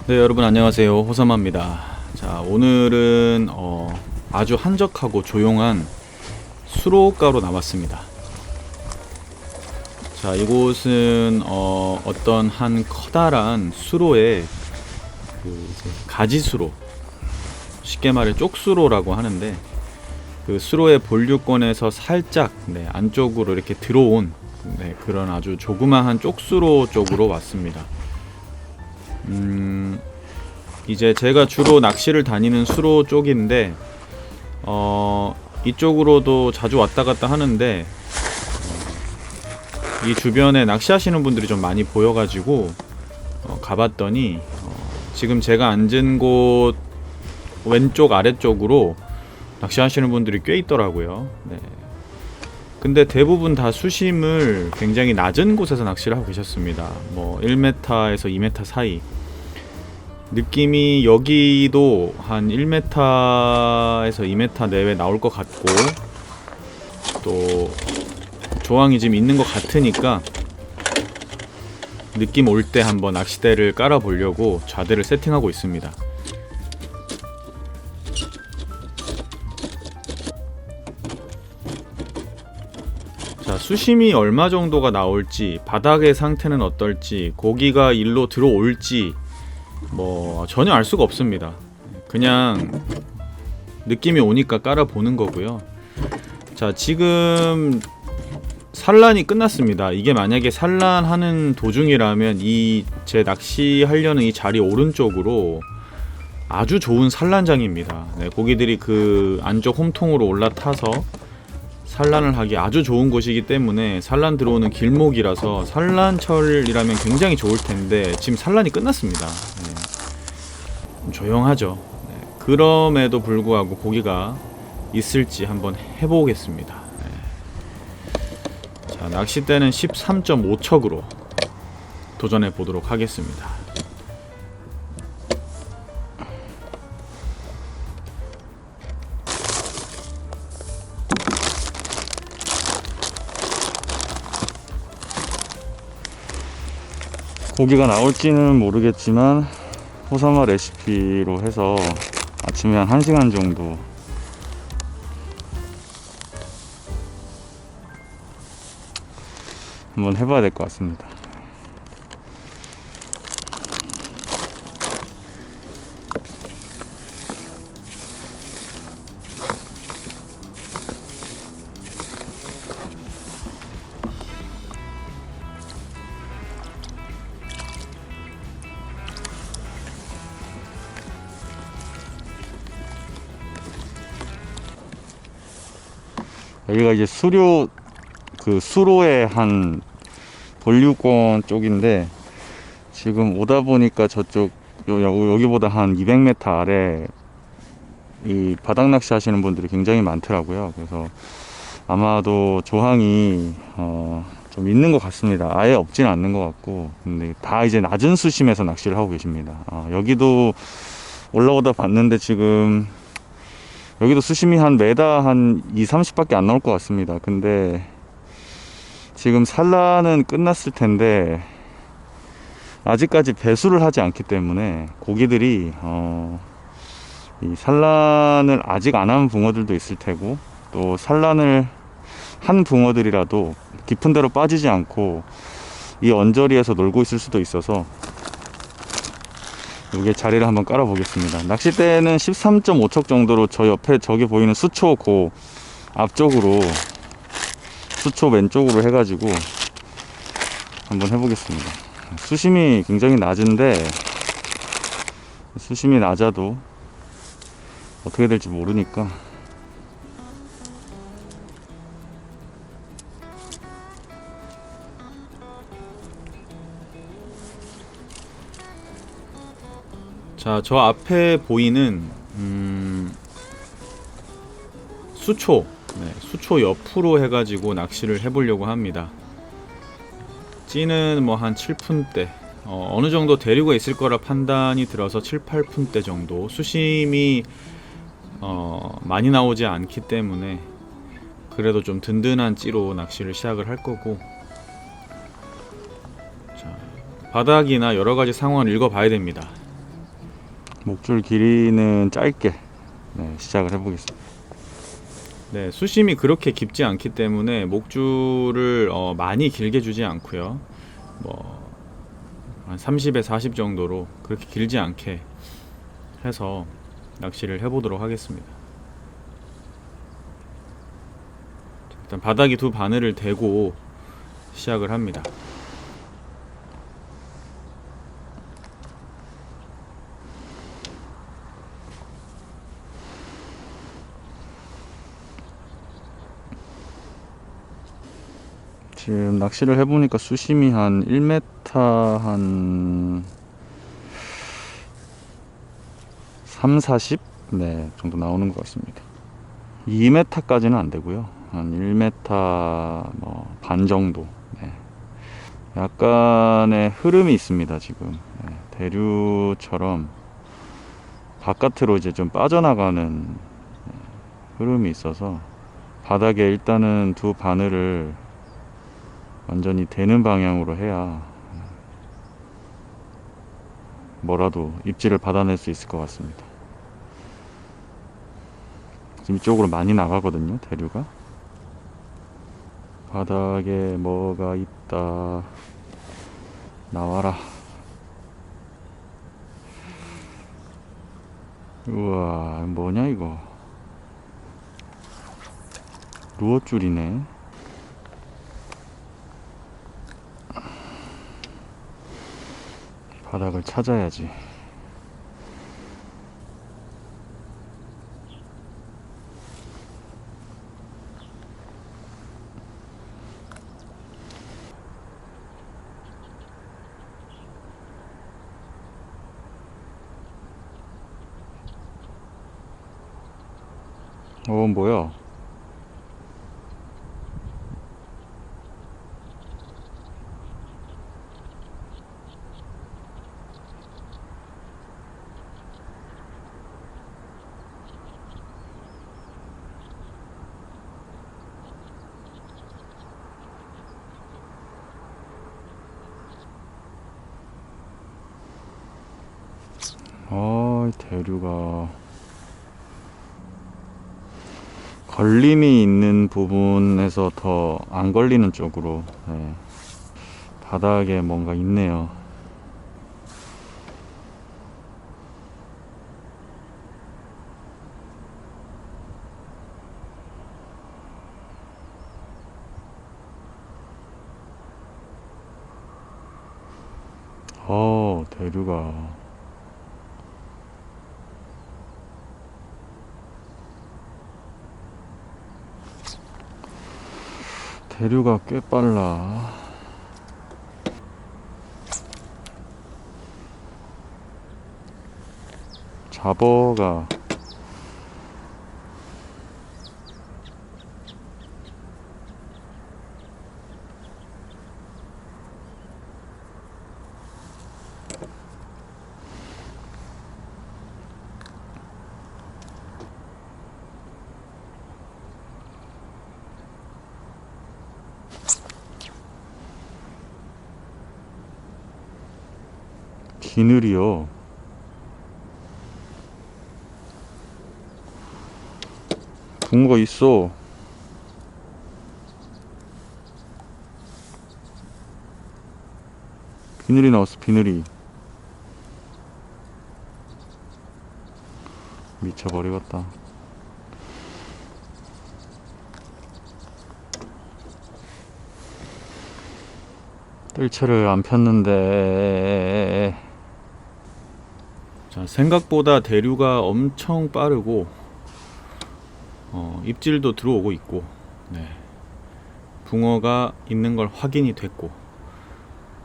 네, 여러분 안녕하세요. 호사마입니다. 자, 오늘은 아주 한적하고 조용한 수로가로 나왔습니다. 자, 이곳은 어떤 한 커다란 수로에 이제 가지수로, 쉽게 말해 쪽수로라고 하는데, 그 수로의 본류권에서 살짝 안쪽으로 이렇게 들어온 그런 아주 조그마한 쪽수로 쪽으로 왔습니다. 이제 제가 주로 낚시를 다니는 수로 쪽인데 이쪽으로도 자주 왔다 갔다 하는데 이 주변에 낚시하시는 분들이 좀 많이 보여가지고 가봤더니 지금 제가 앉은 곳 왼쪽 아래쪽으로 낚시하시는 분들이 꽤 있더라고요. 네. 근데 대부분 다 수심을 굉장히 낮은 곳에서 낚시를 하고 계셨습니다. 뭐 1m에서 2m 사이. 느낌이 여기도 한 1m에서 2m 내외 나올 것 같고, 또 조항이 지금 있는 것 같으니까 느낌 올 때 한번 낚싯대를 깔아 보려고 좌대를 세팅하고 있습니다. 자, 수심이 얼마 정도가 나올지, 바닥의 상태는 어떨지, 고기가 일로 들어올지 뭐 전혀 알 수가 없습니다. 그냥 느낌이 오니까 깔아보는 거고요. 자, 지금 산란이 끝났습니다. 이게 만약에 산란하는 도중이라면 이 제 낚시하려는 이 자리 오른쪽으로 아주 좋은 산란장입니다. 네, 고기들이 그 안쪽 홈통으로 올라타서 산란을 하기 아주 좋은 곳이기 때문에, 산란 들어오는 길목이라서 산란철이라면 굉장히 좋을 텐데 지금 산란이 끝났습니다. 네. 조용하죠. 네. 그럼에도 불구하고 고기가 있을지 한번 해보겠습니다. 네. 자, 낚싯대는 13.5척으로 도전해 보도록 하겠습니다. 고기가 나올지는 모르겠지만 호사마 레시피로 해서 아침에 한 1시간 정도 한번 해봐야 될 것 같습니다. 여기가 이제 수로의 한 본류권 쪽인데, 지금 오다 보니까 저쪽 여기보다 한 200m 아래 이 바닥 낚시 하시는 분들이 굉장히 많더라고요. 그래서 아마도 조항이 좀 있는 것 같습니다. 아예 없지는 않는 것 같고, 근데 다 이제 낮은 수심에서 낚시를 하고 계십니다. 여기도 올라오다 봤는데 지금 여기도 수심이 한 메다 한 2-30밖에 안 나올 것 같습니다. 근데 지금 산란은 끝났을 텐데 아직까지 배수를 하지 않기 때문에 고기들이 이 산란을 아직 안 한 붕어들도 있을 테고, 또 산란을 한 붕어들이라도 깊은 데로 빠지지 않고 이 언저리에서 놀고 있을 수도 있어서 여기에 자리를 한번 깔아 보겠습니다. 낚싯대는 13.5척 정도로 저 옆에 저기 보이는 수초 고 앞쪽으로, 수초 왼쪽으로 해가지고 한번 해보겠습니다. 수심이 굉장히 낮은데, 수심이 낮아도 어떻게 될지 모르니까 자, 저 앞에 보이는 수초, 수초 옆으로 해가지고 낚시를 해보려고 합니다. 찌는 뭐 한 7푼대, 어느 정도 대류가 있을 거라 판단이 들어서 7-8푼대 정도. 수심이 많이 나오지 않기 때문에 그래도 좀 든든한 찌로 낚시를 시작을 할 거고, 자, 바닥이나 여러가지 상황을 읽어봐야 됩니다. 목줄 길이는 짧게 시작을 해보겠습니다. 네, 수심이 그렇게 깊지 않기 때문에 목줄을 많이 길게 주지 않고요. 뭐 한 30에 40 정도로 그렇게 길지 않게 해서 낚시를 해보도록 하겠습니다. 일단 바닥에 두 바늘을 대고 시작을 합니다. 지금 낚시를 해보니까 수심이 한 1m 한 3, 40? 네, 정도 나오는 것 같습니다. 2m까지는 안 되고요. 한 1m 반 정도. 네. 약간의 흐름이 있습니다, 지금. 네, 대류처럼 바깥으로 이제 좀 빠져나가는 흐름이 있어서 바닥에 일단은 두 바늘을 완전히 대는 방향으로 해야 뭐라도 입질을 받아낼 수 있을 것 같습니다. 지금 이쪽으로 많이 나가거든요, 대류가. 바닥에 뭐가 있다. 나와라. 우와, 뭐냐 이거. 루어줄이네. 바닥을 찾아야지. 뭐야. 대류가 걸림이 있는 부분에서 더 안 걸리는 쪽으로 바닥에 뭔가 있네요. 대류가 꽤 빨라. 잡어가 비늘이요. 붕어가 있어. 비늘이 나왔어, 비늘이. 미쳐버리겠다. 뜰채를 안 폈는데. 자, 생각보다 대류가 엄청 빠르고 입질도 들어오고 있고, 네. 붕어가 있는 걸 확인이 됐고,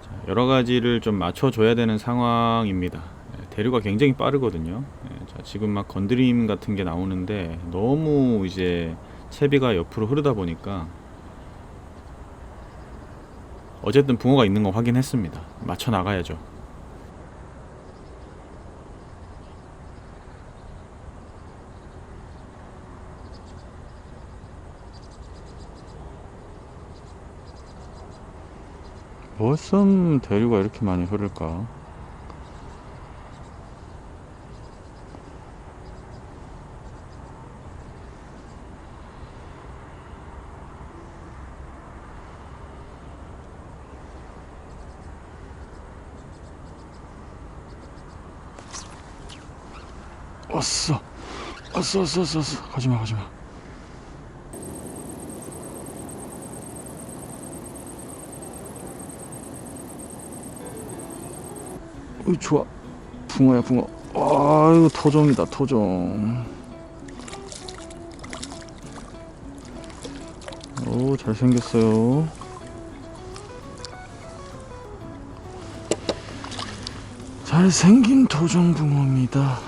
자, 여러 가지를 좀 맞춰줘야 되는 상황입니다. 네, 대류가 굉장히 빠르거든요. 네, 자, 지금 막 건드림 같은 게 나오는데 너무 이제 채비가 옆으로 흐르다 보니까 어쨌든 붕어가 있는 거 확인했습니다. 맞춰 나가야죠. 무슨 대류가 이렇게 많이 흐를까? 왔어. 가지마. 어이, 좋아. 붕어야, 붕어. 아이고, 토종이다, 토종. 오, 잘생겼어요. 잘생긴 토종붕어입니다.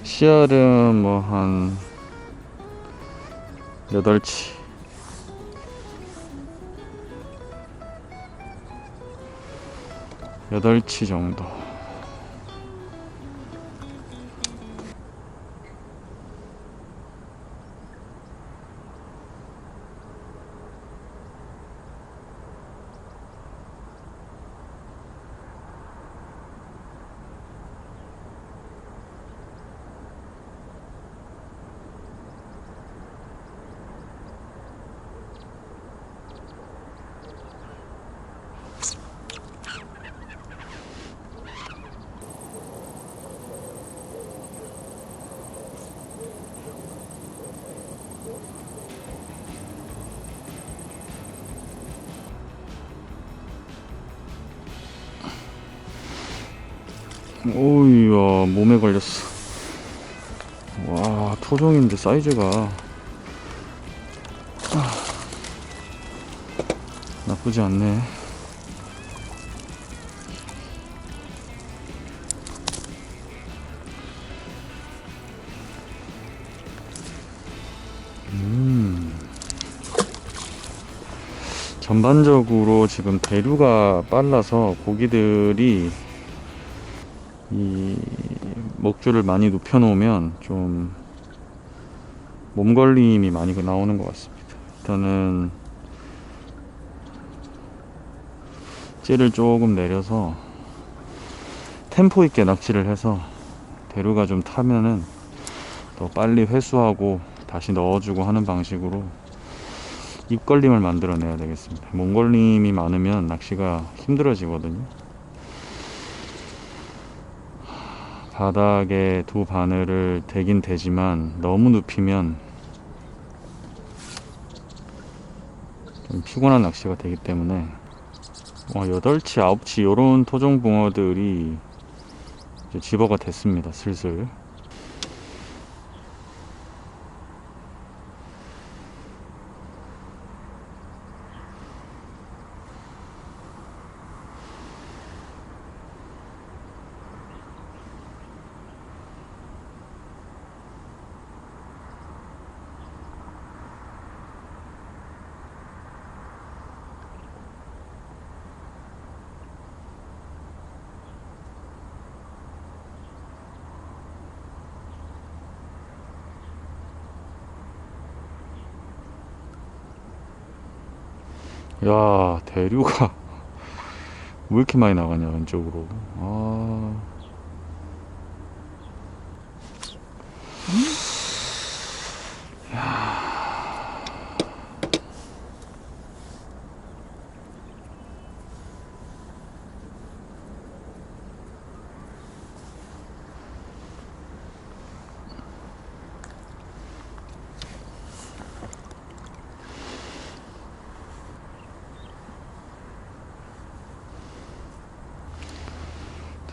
씨알은 뭐 한 8치. 여덟 치 정도. 오이야, 몸에 걸렸어. 와, 토종인데 사이즈가 나쁘지 않네. 전반적으로 지금 대류가 빨라서 고기들이 이 먹줄을 많이 눕혀 놓으면 좀 몸걸림이 많이 나오는 것 같습니다. 일단은 찌를 조금 내려서 템포 있게 낚시를 해서 대류가 좀 타면은 더 빨리 회수하고 다시 넣어주고 하는 방식으로 입걸림을 만들어내야 되겠습니다. 몸걸림이 많으면 낚시가 힘들어지거든요. 바닥에 두 바늘을 대긴 대지만 너무 눕히면 좀 피곤한 낚시가 되기 때문에 8치, 9치 요런 토종 붕어들이 이제 집어가 됐습니다. 슬슬. 야, 대류가 왜 이렇게 많이 나가냐, 왼쪽으로.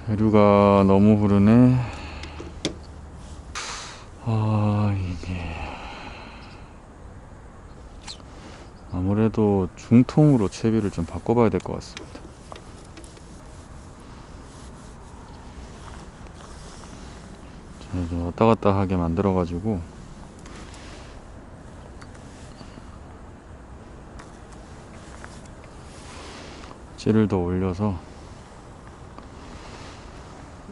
대류가 너무 흐르네. 이게 아무래도 중통으로 채비를 좀 바꿔봐야 될 것 같습니다. 좀 왔다 갔다 하게 만들어 가지고 찌를 더 올려서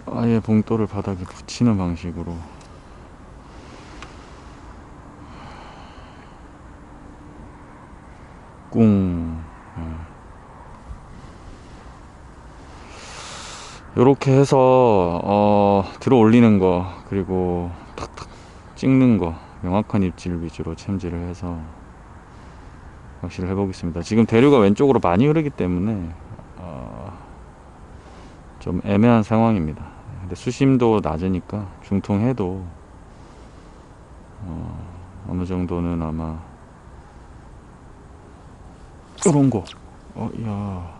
아예 봉돌을 바닥에 붙이는 방식으로 꿍. 요렇게 해서 들어 올리는 거 그리고 탁탁 찍는 거 명확한 입질 위주로 챔질을 해서 낚시를 해보겠습니다. 지금 대류가 왼쪽으로 많이 흐르기 때문에 좀 애매한 상황입니다. 근데 수심도 낮으니까 중통해도 어느 정도는 아마 이런 거. 야.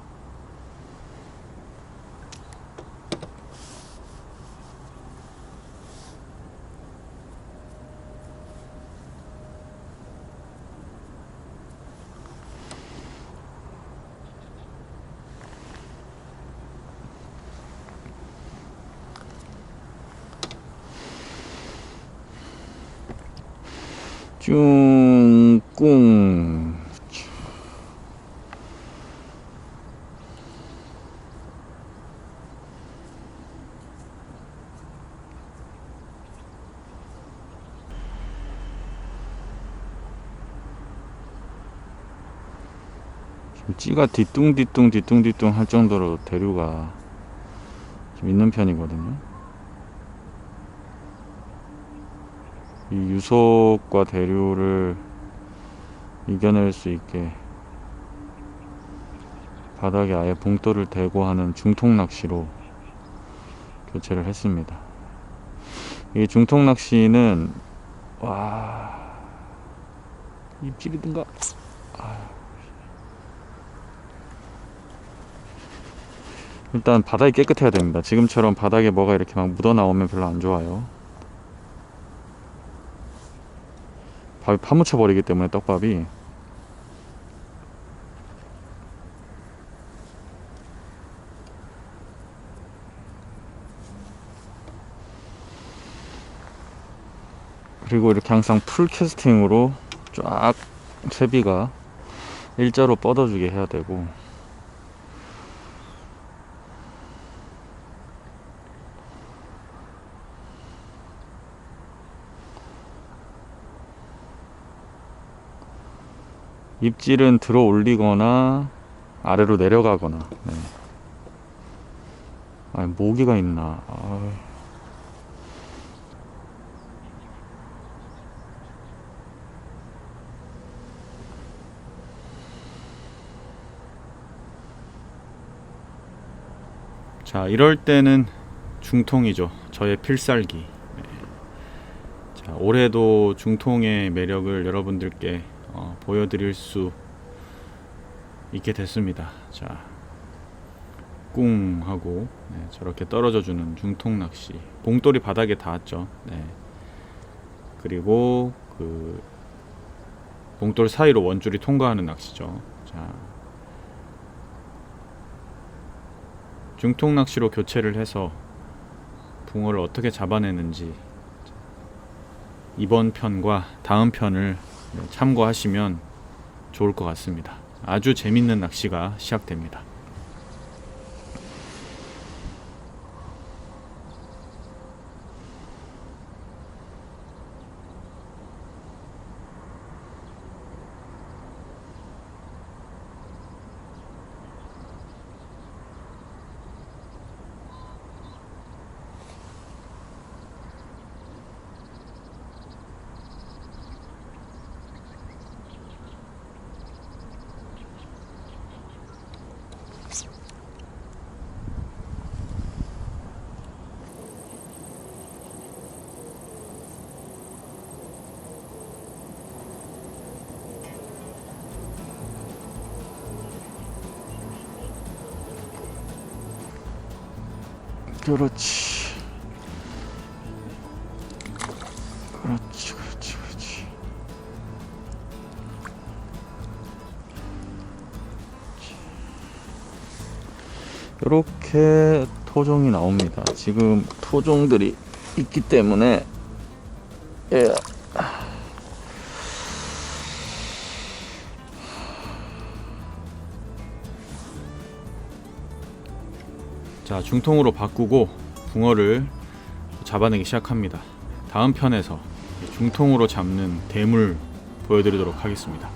쭝꿍. 지금 찌가 뒤뚱뒤뚱 할 정도로 대류가 좀 있는 편이거든요. 이 유속과 대류를 이겨낼 수 있게 바닥에 아예 봉돌을 대고 하는 중통 낚시로 교체를 했습니다. 이 중통 낚시는 입질이든가. 일단 바닥이 깨끗해야 됩니다. 지금처럼 바닥에 뭐가 이렇게 막 묻어 나오면 별로 안 좋아요. 밥이 파묻혀 버리기 때문에 떡밥이. 그리고 이렇게 항상 풀 캐스팅으로 쫙 채비가 일자로 뻗어주게 해야 되고, 입질은 들어 올리거나 아래로 내려가거나. 네. 아니, 모기가 있나. 자, 이럴 때는 중통이죠. 저의 필살기. 네. 자, 올해도 중통의 매력을 여러분들께 보여드릴 수 있게 됐습니다. 자, 꿍 하고 저렇게 떨어져주는 중통 낚시. 봉돌이 바닥에 닿았죠. 네. 그리고 그 봉돌 사이로 원줄이 통과하는 낚시죠. 자, 중통 낚시로 교체를 해서 붕어를 어떻게 잡아내는지 이번 편과 다음 편을 참고하시면 좋을 것 같습니다. 아주 재밌는 낚시가 시작됩니다. 그렇지. 그렇지. 이렇게 토종이 나옵니다. 지금 토종들이 있기 때문에 자, 중통으로 바꾸고 붕어를 잡아내기 시작합니다. 다음 편에서 중통으로 잡는 대물 보여드리도록 하겠습니다.